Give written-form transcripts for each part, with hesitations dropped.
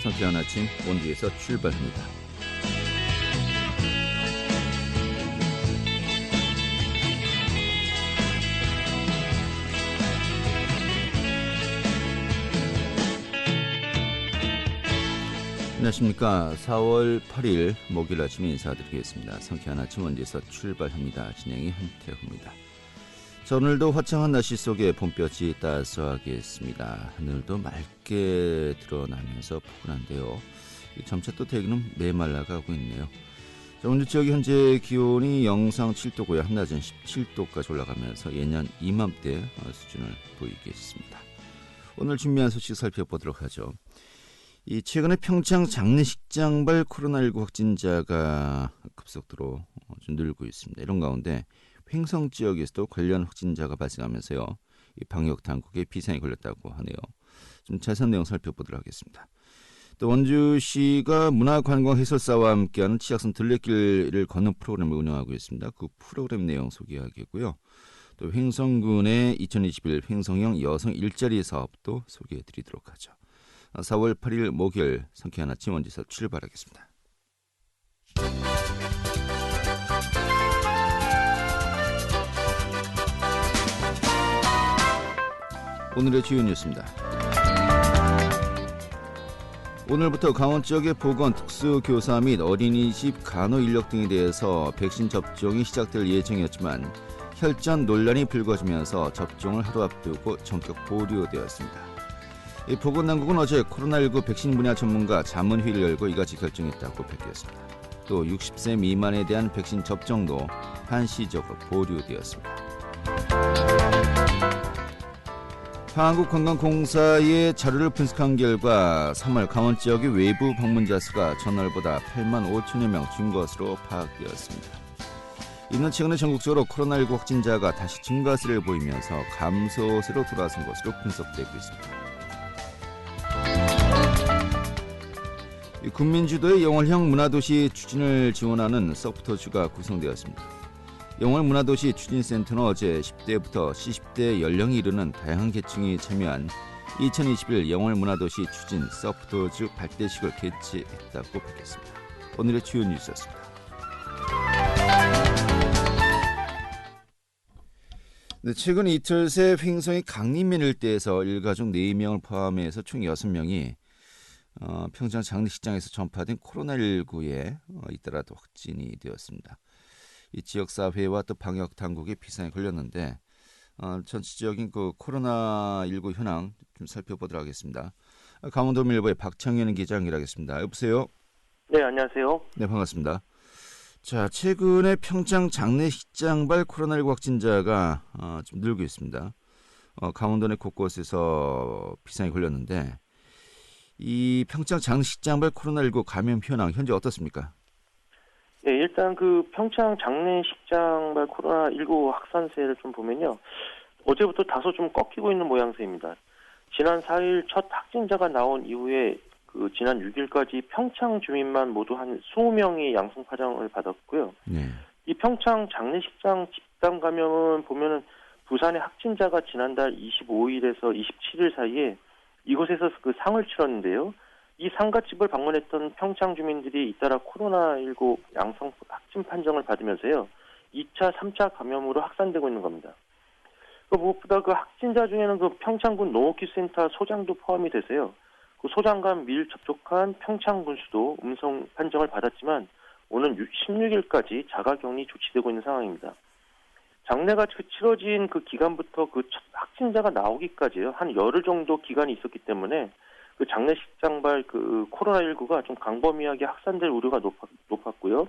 상쾌한 아침 원주에서 출발합니다. 안녕하십니까. 4월 8일 목요일 아침 인사드리겠습니다. 상쾌한 아침 원주에서 출발합니다. 진행이 한태호입니다. 자, 오늘도 화창한 날씨 속에 봄볕이 따스하겠습니다. 하늘도 맑게 드러나면서 포근한데요. 점차 또 대기는 메말라가고 있네요. 자, 원주 지역의 현재 기온이 영상 7도고요. 한낮은 17도까지 올라가면서 예년 이맘때 수준을 보이겠습니다. 오늘 준비한 소식 살펴보도록 하죠. 최근에 평창 장례식장발 코로나19 확진자가 급속도로 좀 늘고 있습니다. 이런 가운데 횡성 지역에서도 관련 확진자가 발생하면서요. 방역 당국의 비상이 걸렸다고 하네요. 좀 자세한 내용 살펴보도록 하겠습니다. 또 원주시가 문화관광해설사와 함께하는 치악산 들레길을 걷는 프로그램을 운영하고 있습니다. 그 프로그램 내용 소개하겠고요. 또 횡성군의 2021 횡성형 여성 일자리 사업도 소개해드리도록 하죠. 4월 8일 목요일 상쾌한 아침 원주에서 출발하겠습니다. 오늘의 주요 뉴스입니다. 오늘부터 강원 지역의 보건, 특수교사 및 어린이집 간호 인력 등에 대해서 백신 접종이 시작될 예정이었지만 혈전 논란이 불거지면서 접종을 하루 앞두고 전격 보류되었습니다. 보건당국은 어제 코로나19 백신 분야 전문가 자문회의를 열고 이같이 결정했다고 밝혔습니다. 또 60세 미만에 대한 백신 접종도 한시적으로 보류되었습니다. 한국관광공사의 자료를 분석한 결과 3월 강원 지역의 외부 방문자 수가 전월보다 8만 5천여 명 준 것으로 파악되었습니다. 이는 최근에 전국적으로 코로나19 확진자가 다시 증가세를 보이면서 감소세로 돌아선 것으로 분석되고 있습니다. 국민주도의 영월형 문화도시 추진을 지원하는 서포터주가 구성되었습니다. 영월 문화도시 추진센터는 어제 10대부터 70대 연령이 이르는 다양한 계층이 참여한 2021 영월 문화도시 추진 서포터주 발대식을 개최했다고 밝혔습니다. 오늘의 주요 뉴스였습니다. 네, 최근 이틀 새 횡성의 강림면 일대에서 일가족 4명을 포함해서 총 6명이 평창 장례식장에서 전파된 코로나19에 잇따라 확진이 되었습니다. 이 지역사회와 또 방역 당국의 비상에 걸렸는데 전체적인 그 코로나19 현황 좀 살펴보도록 하겠습니다. 강원도일보의 박창현 기자 연결하겠습니다. 여보세요? 네, 안녕하세요. 네, 반갑습니다. 자, 최근에 평창 장례식장발 코로나19 확진자가 좀 늘고 있습니다. 강원도 내 곳곳에서 비상이 걸렸는데 이 평창 장례식장발 코로나19 감염 현황 현재 어떻습니까? 네, 일단 그 평창 장례식장발 코로나19 확산세를 좀 보면요. 어제부터 다소 좀 꺾이고 있는 모양새입니다. 지난 4일 첫 확진자가 나온 이후에 그 지난 6일까지 평창 주민만 모두 한 20명이 양성 파장을 받았고요. 네. 이 평창 장례식장 집단 감염은 보면은 부산의 확진자가 지난달 25일에서 27일 사이에 이곳에서 그 상을 치렀는데요. 이 상가집을 방문했던 평창 주민들이 잇따라 코로나19 양성 확진 판정을 받으면서요. 2차, 3차 감염으로 확산되고 있는 겁니다. 무엇보다 그 확진자 중에는 그 평창군 농업기술센터 소장도 포함이 돼서요. 그 소장과 밀 접촉한 평창 군수도 음성 판정을 받았지만 오는 16일까지 자가격리 조치되고 있는 상황입니다. 장례가 치러진 그 기간부터 그 첫 확진자가 나오기까지요. 한 열흘 정도 기간이 있었기 때문에 그 장례식장발 그 코로나19가 좀 광범위하게 확산될 우려가 높았고요.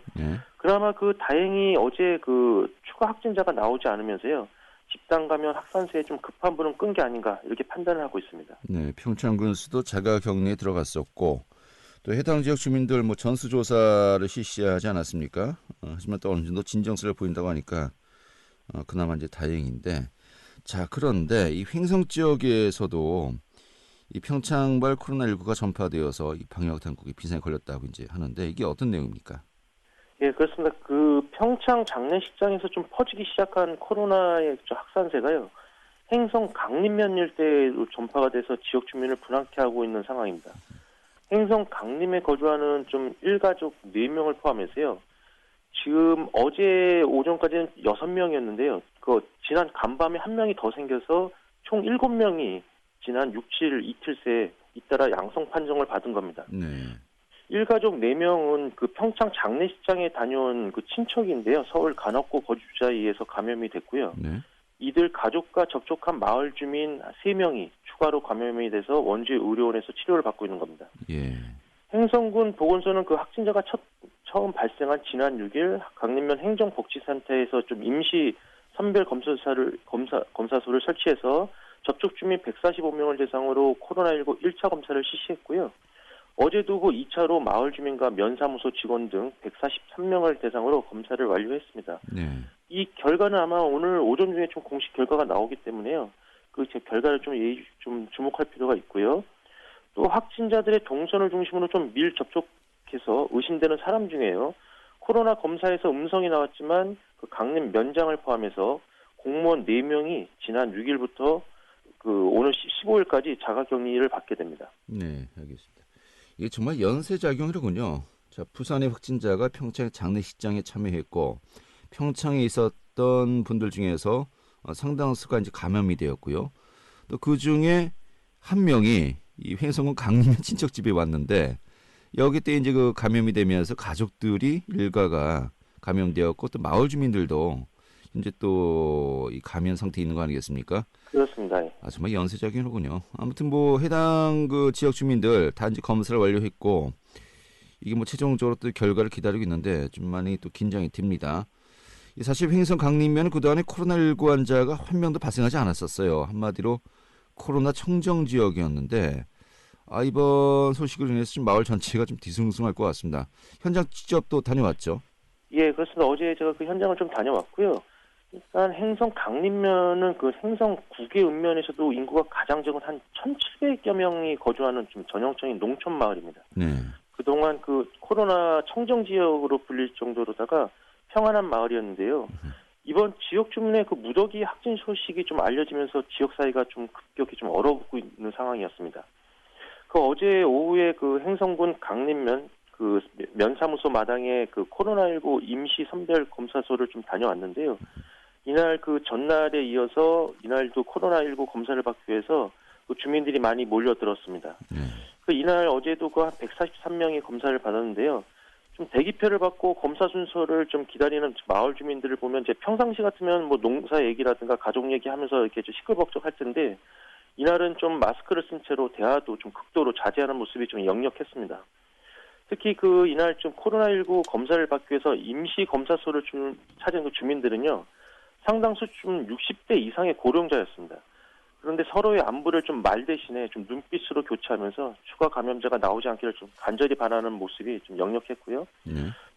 그나마 그 다행히 어제 그 추가 확진자가 나오지 않으면서요. 집단 감염 확산세에 좀 급한 불은 끈 게 아닌가 이렇게 판단을 하고 있습니다. 네, 평창군수도 자가격리에 들어갔었고 또 해당 지역 주민들 뭐 전수조사를 실시하지 않았습니까? 하지만 또 어느 정도 진정세를 보인다고 하니까 그나마 이제 다행인데, 자, 그런데 이 횡성 지역에서도 이 평창발 코로나19가 전파되어서 이 방역 당국이 비상에 걸렸다고 이제 하는데 이게 어떤 내용입니까? 예, 그렇습니다. 그 평창 장례식장에서 좀 퍼지기 시작한 코로나의 확산세가요. 행성 강림면 일대로 전파가 돼서 지역 주민을 불안케 하고 있는 상황입니다. 행성 강림에 거주하는 좀 일가족 4명을 포함해서요. 지금 어제 오전까지는 6명이었는데요. 지난 간밤에 1명이 더 생겨서 총 7명이 지난 6, 7 이틀 새에 잇따라 양성 판정을 받은 겁니다. 네. 일가족 4명은 그 평창 장례식장에 다녀온 그 친척인데요. 서울 간혹고 거주자에 의해서 감염이 됐고요. 네. 이들 가족과 접촉한 마을 주민 3명이 추가로 감염이 돼서 원주 의료원에서 치료를 받고 있는 겁니다. 예. 행성군 보건소는 그 확진자가 처음 발생한 지난 6일 강림면 행정복지센터에서 좀 임시 선별 검사소를 설치해서 접촉 주민 145명을 대상으로 코로나19 1차 검사를 실시했고요. 어제도 그 2차로 마을 주민과 면사무소 직원 등 143명을 대상으로 검사를 완료했습니다. 네. 이 결과는 아마 오늘 오전 중에 좀 공식 결과가 나오기 때문에요. 제 결과를 좀 주목할 필요가 있고요. 또 확진자들의 동선을 중심으로 좀 밀접촉해서 의심되는 사람 중에요. 코로나 검사에서 음성이 나왔지만 그 강림 면장을 포함해서 공무원 4명이 지난 6일부터 오늘 15일까지 자가격리를 받게 됩니다. 네, 알겠습니다. 이게 정말 연쇄작용이로군요. 자, 부산의 확진자가 평창 장례식장에 참여했고 평창에 있었던 분들 중에서 상당수가 이제 감염이 되었고요. 또 그 중에 한 명이 이 횡성군 강림 친척집에 왔는데 여기 때 이제 그 감염이 되면서 가족들이 일가가 감염되었고 또 마을 주민들도 이제 또 이 감염 상태에 있는 거 아니겠습니까? 그렇습니다. 정말 연쇄작용이로군요. 아무튼 뭐 해당 그 지역 주민들 다 이제 검사를 완료했고 이게 뭐 최종적으로 또 결과를 기다리고 있는데 좀 많이 또 긴장이 됩니다. 사실 횡성 강림면은 그동안에 코로나19 환자가 한 명도 발생하지 않았었어요. 한마디로 코로나 청정 지역이었는데 이번 소식으로 인해서 좀 마을 전체가 좀 뒤숭숭할 것 같습니다. 현장 직접 다녀왔죠? 예, 그렇습니다. 어제 제가 그 현장을 좀 다녀왔고요. 일단 행성 강림면은 그 행성 국외 읍면에서도 인구가 가장 적은 한 1,700여 명이 거주하는 좀 전형적인 농촌 마을입니다. 네. 그동안 그 코로나 청정 지역으로 불릴 정도로다가 평안한 마을이었는데요. 이번 지역 주민의 그 무더기 확진 소식이 좀 알려지면서 지역 사회가 좀 급격히 좀 얼어붙고 있는 상황이었습니다. 어제 오후에 그 행성군 강림면 그 면사무소 마당에 그 코로나19 임시 선별 검사소를 좀 다녀왔는데요. 이날 그 전날에 이어서 이날도 코로나19 검사를 받기 위해서 그 주민들이 많이 몰려들었습니다. 이날 어제도 그 한 143명이 검사를 받았는데요. 좀 대기표를 받고 검사 순서를 좀 기다리는 마을 주민들을 보면 이제 평상시 같으면 뭐 농사 얘기라든가 가족 얘기하면서 이렇게 좀 시끌벅적할 텐데 이날은 좀 마스크를 쓴 채로 대화도 좀 극도로 자제하는 모습이 좀 역력했습니다. 특히 이날 좀 코로나19 검사를 받기 위해서 임시 검사소를 찾은 그 주민들은요, 상당수 좀 60대 이상의 고령자였습니다. 그런데 서로의 안부를 좀 말 대신에 좀 눈빛으로 교차하면서 추가 감염자가 나오지 않기를 좀 간절히 바라는 모습이 좀 역력했고요.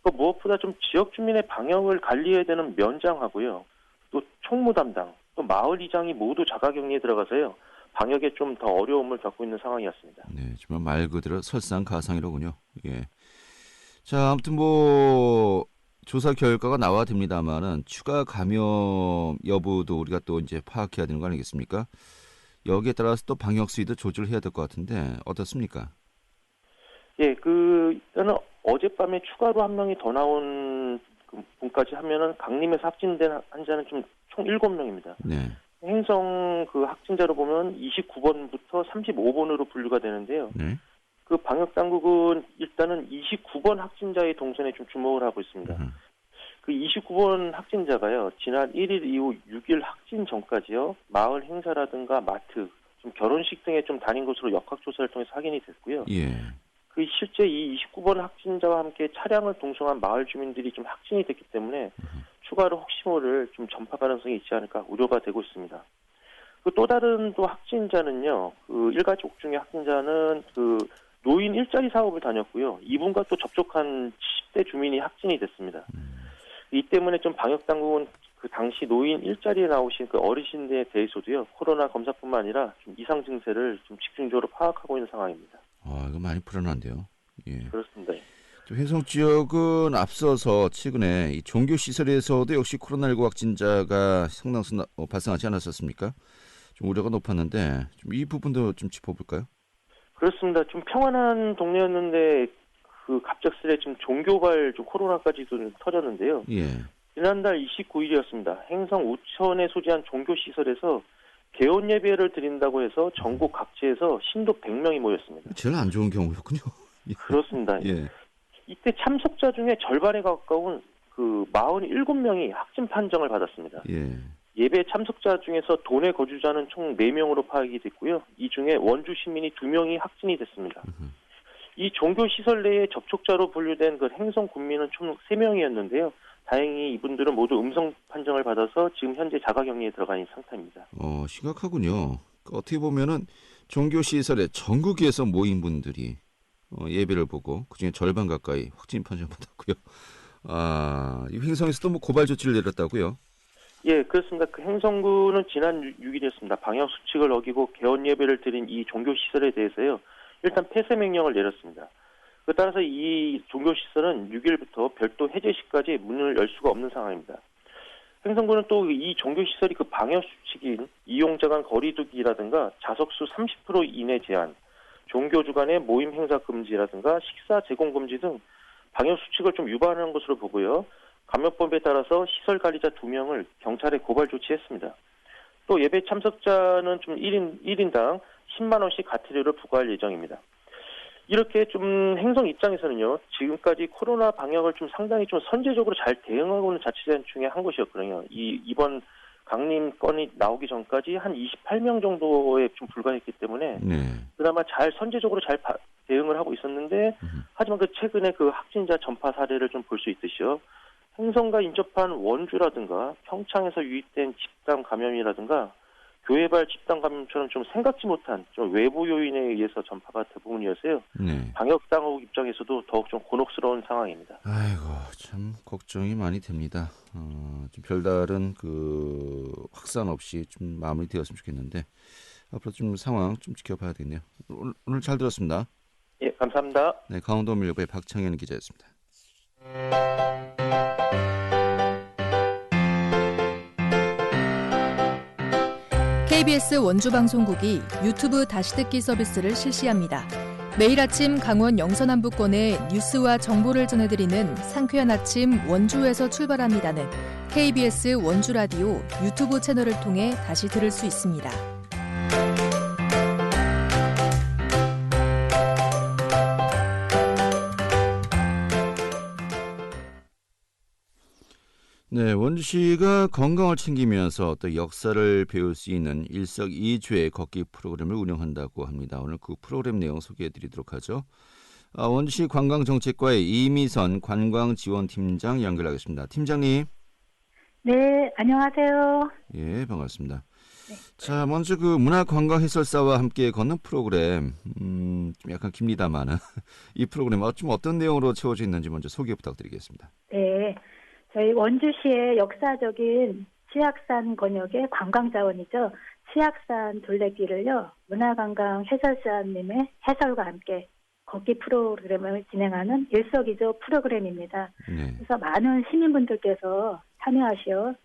또 무엇보다 좀 지역 주민의 방역을 관리해야 되는 면장하고요, 또 총무 담당, 또 마을 이장이 모두 자가격리에 들어가서요, 방역에 좀 더 어려움을 겪고 있는 상황이었습니다. 네, 정말 말 그대로 설상가상이로군요. 예. 자, 아무튼 뭐 조사 결과가 나와야 됩니다만은 추가 감염 여부도 우리가 또 이제 파악해야 되는 거 아니겠습니까? 여기에 따라서 또 방역 수위도 조절해야 될 것 같은데 어떻습니까? 예, 일단은 어젯밤에 추가로 한 명이 더 나온 분까지 하면은 강림에서 확진된 환자는 좀 총 7명입니다. 네. 행성 확진자로 보면 29번부터 35번으로 분류가 되는데요. 네. 방역 당국은 일단은 29번 확진자의 동선에 좀 주목을 하고 있습니다. 29번 확진자가요, 지난 1일 이후 6일 확진 전까지요, 마을 행사라든가 마트, 좀 결혼식 등에 좀 다닌 것으로 역학조사를 통해서 확인이 됐고요. 예. 실제 이 29번 확진자와 함께 차량을 동승한 마을 주민들이 좀 확진이 됐기 때문에 추가로 혹시 모를 좀 전파 가능성이 있지 않을까 우려가 되고 있습니다. 또 다른 또 확진자는요, 일가족 중에 확진자는 노인 일자리 사업을 다녔고요. 이분과 또 접촉한 10대 주민이 확진이 됐습니다. 이 때문에 좀 방역 당국은 당시 노인 일자리에 나오신 어르신들에 대해서도요, 코로나 검사뿐만 아니라 좀 이상 증세를 좀 집중적으로 파악하고 있는 상황입니다. 이거 많이 불안한데요. 예. 그렇습니다. 횡성 지역은 앞서서 최근에 이 종교 시설에서도 역시 코로나19 확진자가 상당수 발생하지 않았었습니까? 좀 우려가 높았는데 좀 이 부분도 좀 짚어볼까요? 그렇습니다. 좀 평안한 동네였는데 그 갑작스레 좀 종교발 좀 코로나까지도 좀 터졌는데요. 예. 지난달 29일이었습니다. 행성 우천에 소재한 종교시설에서 개원 예배를 드린다고 해서 전국 각지에서 신도 100명이 모였습니다. 제일 안 좋은 경우였군요. 예. 그렇습니다. 예. 이때 참석자 중에 절반에 가까운 그 47명이 확진 판정을 받았습니다. 예. 예배 참석자 중에서 도내 거주자는 총 4명으로 파악이 됐고요. 이 중에 원주 시민이 2명이 확진이 됐습니다. 이 종교시설 내에 접촉자로 분류된 그 행성 군민은 총 3명이었는데요. 다행히 이분들은 모두 음성 판정을 받아서 지금 현재 자가격리에 들어가 있는 상태입니다. 심각하군요. 어떻게 보면은 종교시설에 전국에서 모인 분들이 예배를 보고 그중에 절반 가까이 확진 판정받았고요. 이 횡성에서도 뭐 고발 조치를 내렸다고요? 예, 그렇습니다. 그 행성구는 지난 6일이었습니다. 방역 수칙을 어기고 개원 예배를 드린 이 종교시설에 대해서요. 일단 폐쇄 명령을 내렸습니다. 그 따라서 이 종교시설은 6일부터 별도 해제 시까지 문을 열 수가 없는 상황입니다. 행성구는 또 이 종교시설이 그 방역 수칙인 이용자 간 거리두기라든가 좌석수 30% 이내 제한, 종교주 간의 모임 행사 금지라든가 식사 제공 금지 등 방역 수칙을 좀 위반하는 것으로 보고요. 감염법에 따라서 시설 관리자 2명을 경찰에 고발 조치했습니다. 또 예배 참석자는 좀 1인당 10만 원씩 과태료를 부과할 예정입니다. 이렇게 좀 행성 입장에서는요, 지금까지 코로나 방역을 좀 상당히 좀 선제적으로 잘 대응하고 있는 자치단 중에 한 곳이었거든요. 이번 강림 건이 나오기 전까지 한 28명 정도에 좀 불과했기 때문에 그나마 잘 선제적으로 잘 대응을 하고 있었는데 하지만 그 최근에 그 확진자 전파 사례를 좀 볼 수 있듯이요. 행성과 인접한 원주라든가 평창에서 유입된 집단 감염이라든가 교회발 집단 감염처럼 좀 생각지 못한 좀 외부 요인에 의해서 전파가 대부분이어서요. 방역 당국 입장에서도 더욱 좀 곤혹스러운 상황입니다. 아이고, 참 걱정이 많이 됩니다. 좀 별다른 그 확산 없이 좀 마무리되었으면 좋겠는데 앞으로 좀 상황 좀 지켜봐야 되겠네요. 오늘 잘 들었습니다. 예, 감사합니다. 네, 강원도밀보의 박창현 기자였습니다. KBS 원주방송국이 유튜브 다시 듣기 서비스를 실시합니다. 매일 아침 강원 영서남부권의 뉴스와 정보를 전해드리는 상쾌한 아침 원주에서 출발합니다는 KBS 원주라디오 유튜브 채널을 통해 다시 들을 수 있습니다. 네, 원주시가 건강을 챙기면서 또 역사를 배울 수 있는 일석이조의 걷기 프로그램을 운영한다고 합니다. 오늘 그 프로그램 내용 소개해드리도록 하죠. 원주시 관광정책과의 이미선 관광지원팀장 연결하겠습니다. 팀장님. 네, 안녕하세요. 예, 반갑습니다. 네. 자, 먼저 그 문화관광해설사와 함께 걷는 프로그램, 좀 약간 깁니다만은 이 프로그램 좀 어떤 내용으로 채워져 있는지 먼저 소개 부탁드리겠습니다. 네, 저희 원주시의 역사적인 치악산 권역의 관광자원이죠. 치악산 둘레길을요, 문화관광해설사님의 해설과 함께 걷기 프로그램을 진행하는 일석이조 프로그램입니다. 네. 그래서 많은 시민분들께서 참여하시어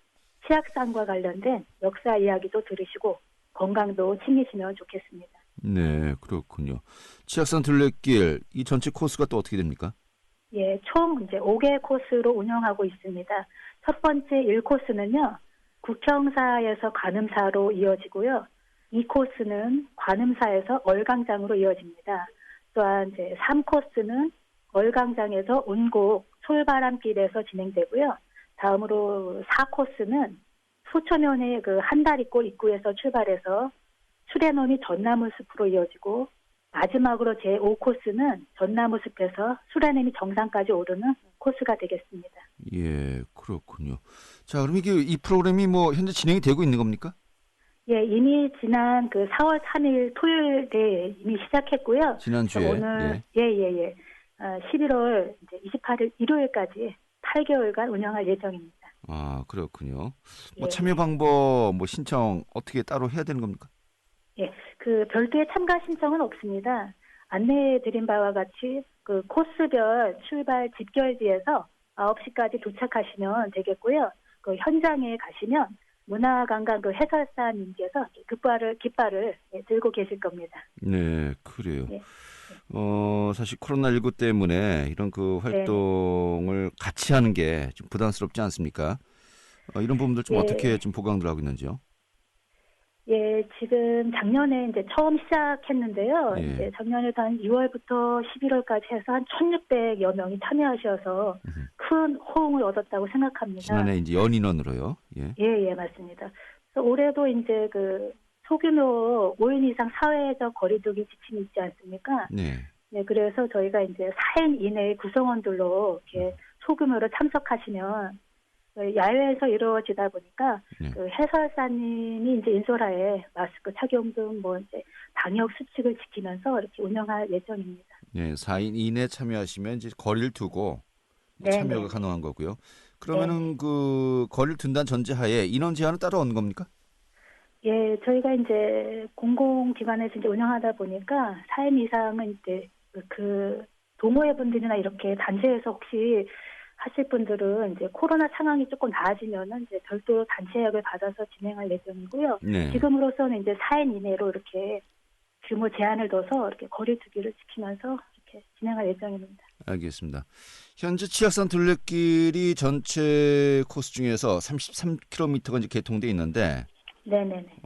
치악산과 관련된 역사 이야기도 들으시고 건강도 챙기시면 좋겠습니다. 네, 그렇군요. 치악산 둘레길 이 전체 코스가 또 어떻게 됩니까? 예, 총 이제 5개 코스로 운영하고 있습니다. 첫 번째 1코스는요, 국형사에서 관음사로 이어지고요. 2코스는 관음사에서 얼강장으로 이어집니다. 또한 이제 3코스는 얼강장에서 운곡 솔바람길에서 진행되고요. 다음으로 4코스는 소천연의 그 한다리골 입구에서 출발해서 수레논이 전나무숲으로 이어지고 마지막으로 제5코스는 전나무숲에서 수레논이 정상까지 오르는 코스가 되겠습니다. 예, 그렇군요. 자, 그럼 이게 이 프로그램이 뭐 현재 진행이 되고 있는 겁니까? 예, 이미 지난 그 4월 3일 토요일에 이미 시작했고요. 지난주에. 오늘 예. 11월 이제 28일 일요일까지 8개월간 운영할 예정입니다. 아, 그렇군요. 예. 뭐 참여 방법, 뭐 신청 어떻게 따로 해야 되는 겁니까? 예, 그 별도의 참가 신청은 없습니다. 안내해 드린 바와 같이 그 코스별 출발 집결지에서 9시까지 도착하시면 되겠고요. 그 현장에 가시면 문화관광 그 해설사님께서 깃발을 들고 계실 겁니다. 네, 그래요. 네. 사실 코로나19 때문에 이런 그 활동을 같이 하는 게 좀 부담스럽지 않습니까? 이런 부분들 좀 어떻게 좀 보강들 하고 있는지요? 예, 지금 작년에 이제 처음 시작했는데요. 예. 이제 작년에도 한 2월부터 11월까지 해서 한 1,600여 명이 참여하셔서 큰 호응을 얻었다고 생각합니다. 지난해 이제 연인원으로요. 예. 예, 맞습니다. 그래서 올해도 이제 그 소규모 5인 이상 사회적 거리두기 지침이 있지 않습니까? 네. 네, 그래서 저희가 이제 4인 이내의 구성원들로 이렇게 소규모로 참석하시면 야외에서 이루어지다 보니까 네. 그 해설사님이 이제 인솔하에 마스크 착용 등 뭐 이제 방역 수칙을 지키면서 이렇게 운영할 예정입니다. 네, 4인 이내 참여하시면 이제 거리를 두고 네, 참여가 네. 가능한 거고요. 그러면은 그 거리를 둔다는 전제하에 인원 제한은 따로 없는 겁니까? 예, 저희가 이제 공공기관에서 이제 운영하다 보니까 4인 이상은 이제 그 동호회 분들이나 이렇게 단체에서 혹시 하실 분들은 이제 코로나 상황이 조금 나아지면은 이제 별도로 단체 예약을 받아서 진행할 예정이고요. 네. 지금으로서는 이제 4인 이내로 이렇게 규모 제한을 둬서 이렇게 거리 두기를 지키면서 이렇게 진행할 예정입니다. 알겠습니다. 현재 치악산 둘레길이 전체 코스 중에서 33km가 이제 개통돼 있는데, 네네네.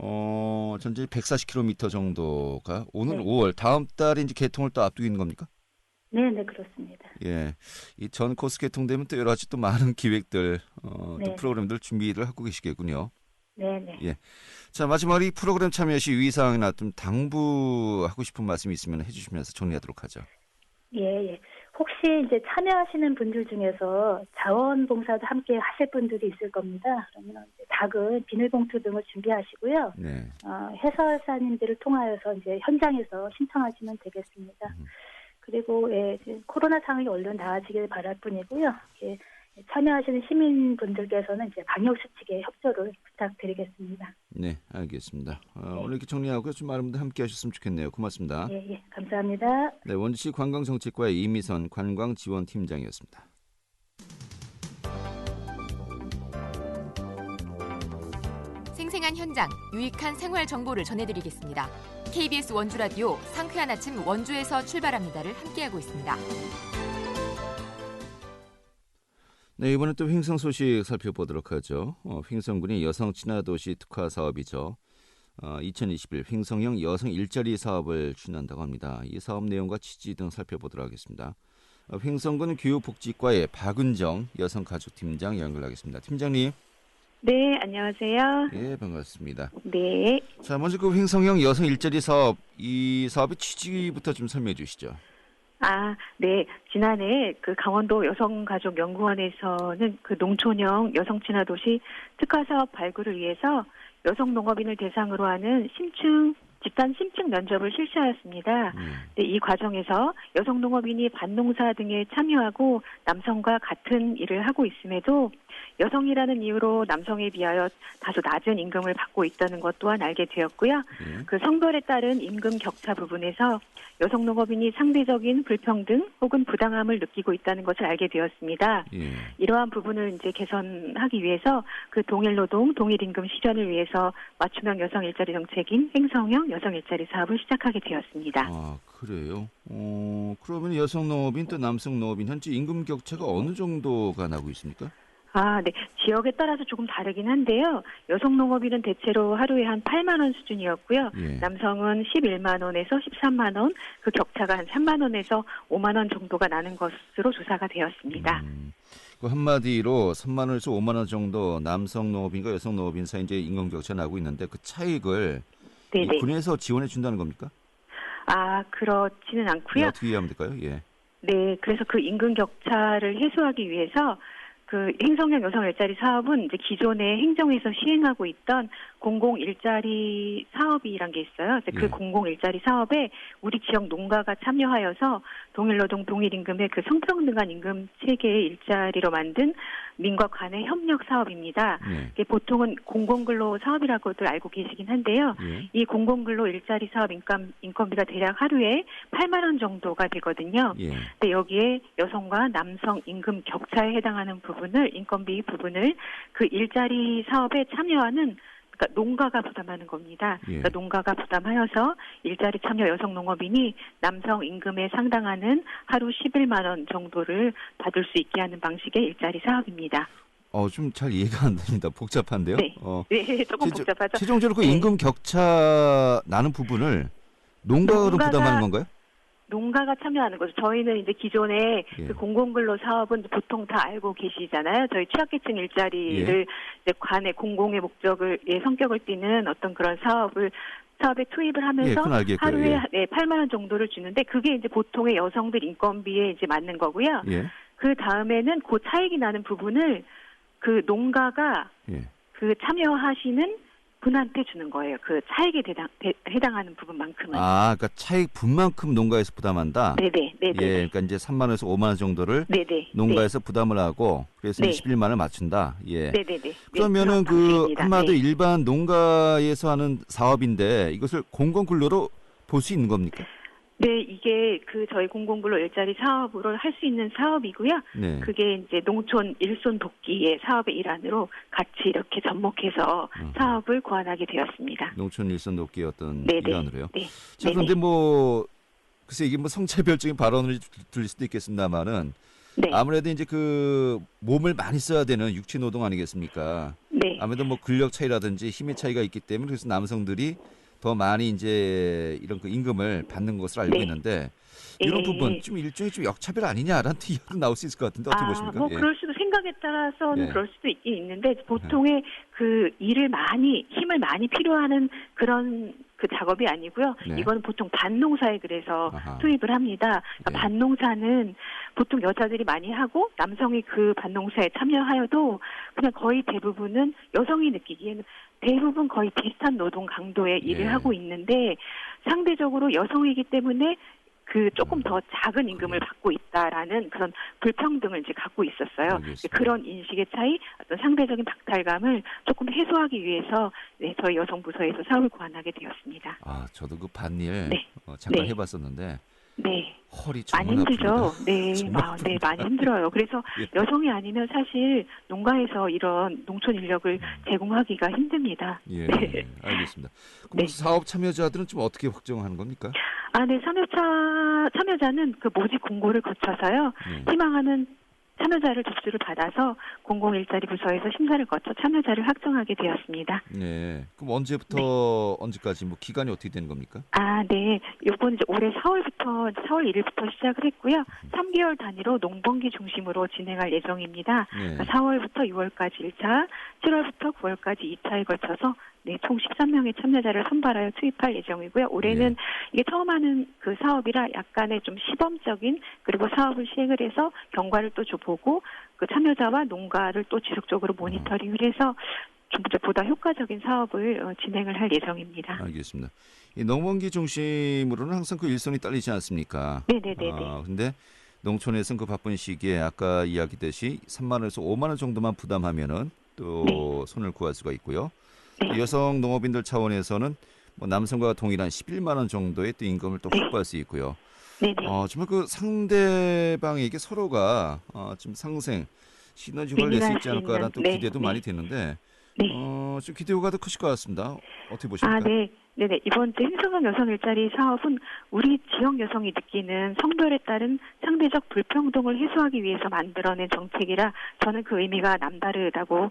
전체 140km 정도가 오늘 네. 5월 다음 달에 이제 개통을 또 앞두고 있는 겁니까? 네네, 그렇습니다. 예, 이 전 코스 개통되면 또 여러 가지 또 많은 기획들, 또 네. 프로그램들 준비를 하고 계시겠군요. 네네. 예. 자, 마지막으로 이 프로그램 참여 시 유의사항이나 좀 당부하고 싶은 말씀이 있으면 해주시면서 정리하도록 하죠. 예. 혹시 이제 참여하시는 분들 중에서 자원봉사도 함께 하실 분들이 있을 겁니다. 그러면 이제 작은 비닐봉투 등을 준비하시고요. 네. 해설사님들을 통하여서 이제 현장에서 신청하시면 되겠습니다. 그리고 이제 코로나 상황이 얼른 나아지길 바랄 뿐이고요. 참여하시는 시민분들께서는 이제 방역 수칙에 협조를 부탁드리겠습니다. 네, 알겠습니다. 오늘 이렇게 정리하고 좀 많은 분들 함께 하셨으면 좋겠네요. 고맙습니다. 예, 감사합니다. 네, 원주시 관광정책과의 이미선 관광지원팀장이었습니다. 생생한 현장, 유익한 생활 정보를 전해드리겠습니다. KBS 원주라디오 상쾌한 아침 원주에서 출발합니다를 함께하고 있습니다. 네, 이번에 또 횡성 소식 살펴보도록 하죠. 횡성군이 여성 친화도시 특화 사업이죠. 2021 횡성형 여성 일자리 사업을 추진한다고 합니다. 이 사업 내용과 취지 등 살펴보도록 하겠습니다. 횡성군 교육복지과의 박은정 여성가족팀장 연결하겠습니다. 팀장님. 네, 안녕하세요. 예, 반갑습니다. 네. 자, 먼저 그 횡성형 여성 일자리 사업, 이 사업의 취지부터 좀 설명해 주시죠. 네. 지난해 그 강원도 여성가족연구원에서는 그 농촌형 여성 친화도시 특화 사업 발굴을 위해서 여성 농업인을 대상으로 하는 집단 심층 면접을 실시하였습니다. 네, 이 과정에서 여성 농업인이 밭농사 등에 참여하고 남성과 같은 일을 하고 있음에도 여성이라는 이유로 남성에 비하여 다소 낮은 임금을 받고 있다는 것 또한 알게 되었고요. 그 성별에 따른 임금 격차 부분에서 여성 농업인이 상대적인 불평등 혹은 부당함을 느끼고 있다는 것을 알게 되었습니다. 이러한 부분을 이제 개선하기 위해서 그 동일 노동, 동일 임금 실현을 위해서 맞춤형 여성 일자리 정책인 횡성형 여성 일자리 사업을 시작하게 되었습니다. 아, 그래요? 그러면 여성 농업인 또 남성 농업인 현재 임금 격차가 어느 정도가 나고 있습니까? 네. 지역에 따라서 조금 다르긴 한데요. 여성 농업인은 대체로 하루에 한 8만 원 수준이었고요. 남성은 11만 원에서 13만 원, 그 격차가 한 3만 원에서 5만 원 정도가 나는 것으로 조사가 되었습니다. 그 한마디로 3만 원에서 5만 원 정도 남성 농업인과 여성 농업인 사이 이제 임금 격차 나고 있는데 그 차익을 이 군에서 지원해 준다는 겁니까? 그렇지는 않고요. 네, 어떻게 이해하면 될까요? 예. 네, 그래서 그 임금 격차를 해소하기 위해서 그 횡성형 여성 일자리 사업은 이제 기존에 행정에서 시행하고 있던 공공 일자리 사업이란 게 있어요. 그 공공 일자리 사업에 우리 지역 농가가 참여하여서 동일 노동 동일 임금의 그 성평등한 임금 체계의 일자리로 만든 민과 관의 협력 사업입니다. 예. 이게 보통은 공공근로 사업이라고들 알고 계시긴 한데요. 예. 이 공공근로 일자리 사업 인건비가 대략 하루에 8만 원 정도가 되거든요. 예. 근데 여기에 여성과 남성 임금 격차에 해당하는 부분을 인건비 부분을 그 일자리 사업에 참여하는 그러니까 농가가 부담하는 겁니다. 예. 그러니까 농가가 부담하여서 일자리 참여 여성 농업인이 남성 임금에 상당하는 하루 11만 원 정도를 받을 수 있게 하는 방식의 일자리 사업입니다. 좀 잘 이해가 안 됩니다. 복잡한데요. 네, 네 조금 복잡하죠. 최종적으로 그 네. 임금 격차 나는 부분을 농가가 부담하는 건가요? 농가가 참여하는 거죠. 저희는 이제 기존에 예. 그 공공근로 사업은 보통 다 알고 계시잖아요. 저희 취약계층 일자리를 이제 관의 공공의 목적을 성격을 띠는 어떤 그런 사업에 투입을 하면서 그건 알겠고요. 하루에 8만 원 정도를 주는데 그게 이제 보통의 여성들 인건비에 이제 맞는 거고요. 예. 그 다음에는 그 차익이 나는 부분을 그 농가가 예. 그 참여하시는 분한테 주는 거예요. 그 차익에 해당하는 부분만큼은. 그러니까 차익 분만큼 농가에서 부담한다. 네네. 예, 그러니까 이제 3만 원에서 5만 원 정도를 네네. 농가에서 부담을 하고 그래서 네. 11만 원을 맞춘다. 예. 네네네. 그러면은 그 한마디로 일반 농가에서 하는 사업인데 이것을 공공근로로 볼 수 있는 겁니까? 네, 이게 그 저희 공공근로 일자리 사업으로 할 수 있는 사업이고요. 네. 그게 이제 농촌 일손 돕기의 사업의 일환으로 같이 이렇게 접목해서 사업을 고안하게 되었습니다. 농촌 일선 돕기의 어떤 네네. 일환으로요. 네. 자, 그런데 글쎄 이게 성차별적인 발언을 들릴 수도 있겠습니다만은 네. 아무래도 이제 그 몸을 많이 써야 되는 육체 노동 아니겠습니까? 네. 아무래도 근력 차이라든지 힘의 차이가 있기 때문에 그래서 남성들이 더 많이 이제 이런 그 임금을 받는 것을 알고 있는데 이런 부분 좀 일종의 좀 역차별 아니냐라는 이야기도 나올 수 있을 것 같은데 어떻게 보십니까? 그럴 수도 생각에 따라서는 예. 그럴 수도 있긴 있는데 보통의 그 힘을 많이 필요하는 그런 그 작업이 아니고요. 네. 이거는 보통 밭농사에 그래서 아하. 투입을 합니다. 그러니까 예. 밭농사는 보통 여자들이 많이 하고 남성이 그 밭농사에 참여하여도 그냥 거의 대부분은 여성이 느끼기에는 대부분 거의 비슷한 노동 강도의 일을 예. 하고 있는데 상대적으로 여성이기 때문에 그 조금 더 작은 임금을 받고 있다라는 그런 불평등을 이제 갖고 있었어요. 알겠습니다. 그런 인식의 차이, 어떤 상대적인 박탈감을 조금 해소하기 위해서 저희 여성부서에서 사업을 고안하게 되었습니다. 저도 그 밭일 네. 잠깐 네. 해봤었는데 네. 허리 많이 정말 힘들죠. 아픕니다. 네, 정말 네, 많이 힘들어요. 그래서 예. 여성이 아니면 사실 농가에서 이런 농촌 인력을 제공하기가 힘듭니다. 예, 네. 알겠습니다. 그럼 네. 사업 참여자들은 좀 어떻게 확정하는 겁니까? 네, 참여자는 그 모집 공고를 거쳐서요. 네. 희망하는 참여자를 접수를 받아서 공공일자리 부서에서 심사를 거쳐 참여자를 확정하게 되었습니다. 네. 그럼 언제부터 언제까지 기간이 어떻게 되는 겁니까? 네. 요건 이제 올해 4월 1일부터 시작을 했고요. 3개월 단위로 농번기 중심으로 진행할 예정입니다. 네. 그러니까 4월부터 6월까지 1차, 7월부터 9월까지 2차에 걸쳐서 총 13명의 참여자를 선발하여 투입할 예정이고요. 올해는 이게 처음 하는 그 사업이라 약간의 좀 시범적인 그리고 사업을 시행을 해서 경과를 또 보고 그 참여자와 농가를 또 지속적으로 모니터링을 해서 좀 보다 효과적인 사업을 진행을 할 예정입니다. 알겠습니다. 이 농번기 중심으로는 항상 그 일선이 딸리지 않습니까? 네네네. 근데 농촌에서는 그 바쁜 시기에 아까 이야기했듯이 3만 원에서 5만 원 정도만 부담하면은 또 손을 구할 수가 있고요. 네. 여성 농업인들 차원에서는 남성과 동일한 11만 원 정도의 또 임금을 또 확보할 수 있고요. 네네. 정말 그 상대방에게 서로가 좀 상생 시너지를 낼 수 있지 않을까라는 또 기대도 많이 되는데 좀 기대가 더 크실 것 같습니다. 어떻게 보십니까? 네네. 이번 주 행성형 여성 일자리 사업은 우리 지역 여성이 느끼는 성별에 따른 상대적 불평등을 해소하기 위해서 만들어낸 정책이라 저는 그 의미가 남다르다고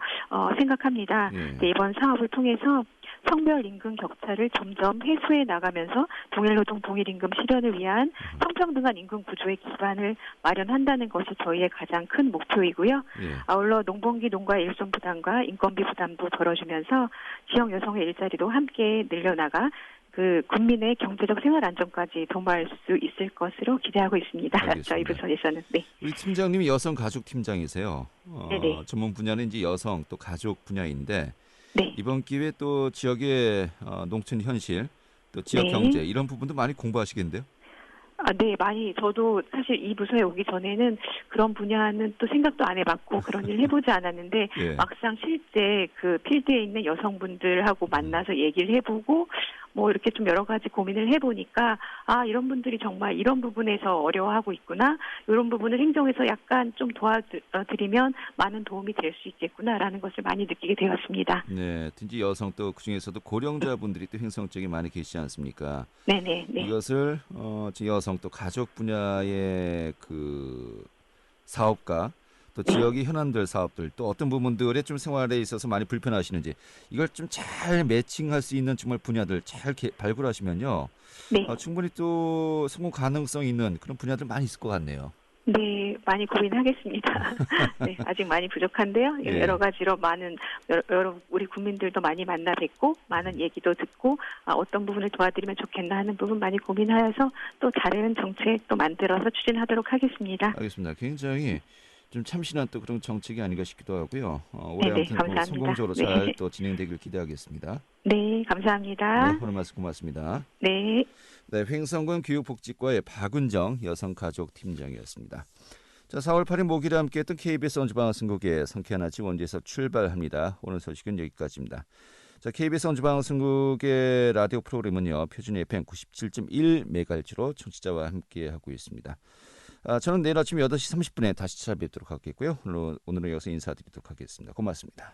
생각합니다. 이번 사업을 통해서 성별 임금 격차를 점점 해소해 나가면서 동일 노동 동일 임금 실현을 위한 성평등한 임금 구조의 기반을 마련한다는 것이 저희의 가장 큰 목표이고요. 아울러 농번기 농가 일손 부담과 인건비 부담도 덜어주면서 지역 여성의 일자리도 함께 늘려나가 그 국민의 경제적 생활 안정까지 도모할 수 있을 것으로 기대하고 있습니다. 알겠습니다. 저희 부서에서는. 네. 우리 팀장님이 여성 가족 팀장이세요. 네네. 전문 분야는 이제 여성 또 가족 분야인데 네. 이번 기회에 또 지역의 농촌 현실, 또 지역 경제 이런 부분도 많이 공부하시겠는데요? 네, 많이. 저도 사실 이 부서에 오기 전에는 그런 분야는 또 생각도 안 해봤고 그런 일 해보지 않았는데 예. 막상 실제 그 필드에 있는 여성분들하고 만나서 얘기를 해보고 뭐 이렇게 좀 여러 가지 고민을 해보니까 이런 분들이 정말 이런 부분에서 어려워하고 있구나. 이런 부분을 행정에서 약간 좀 도와드리면 많은 도움이 될 수 있겠구나라는 것을 많이 느끼게 되었습니다. 네, 특히 여성 또 그중에서도 고령자분들이 또 행성 쪽에 많이 계시지 않습니까? 네네. 네. 이것을 여성 또 가족 분야의 그 사업가 또 지역의 현안들 사업들 또 어떤 부분들의 좀 생활에 있어서 많이 불편하시는지 이걸 좀 잘 매칭할 수 있는 정말 분야들 잘 발굴하시면요. 네. 충분히 또 성공 가능성 있는 그런 분야들 많이 있을 것 같네요. 네, 많이 고민하겠습니다. 네, 아직 많이 부족한데요. 예. 여러 가지로 많은 여러 우리 국민들도 많이 만나 뵙고 많은 얘기도 듣고 어떤 부분을 도와드리면 좋겠나 하는 부분 많이 고민하여서 또 다른 정책도 만들어서 추진하도록 하겠습니다. 알겠습니다. 굉장히 좀 참신한 또 그런 정책이 아닌가 싶기도 하고요. 올해 네네, 아무튼 감사합니다. 성공적으로 네. 잘 또 진행되길 기대하겠습니다. 네, 감사합니다. 네, 오늘 말씀 고맙습니다. 네. 네, 횡성군 교육복지과의 박은정 여성가족팀장이었습니다. 자, 4월 8일 목요일에 함께했던 KBS 원주방송국의 상쾌한 아침 원주에서 출발합니다. 오늘 소식은 여기까지입니다. 자, KBS 원주방송국의 라디오 프로그램은요, 표준 FM 97.1MHz로 청취자와 함께하고 있습니다. 저는 내일 아침 8시 30분에 다시 찾아뵙도록 하겠고요. 오늘은 여기서 인사드리도록 하겠습니다. 고맙습니다.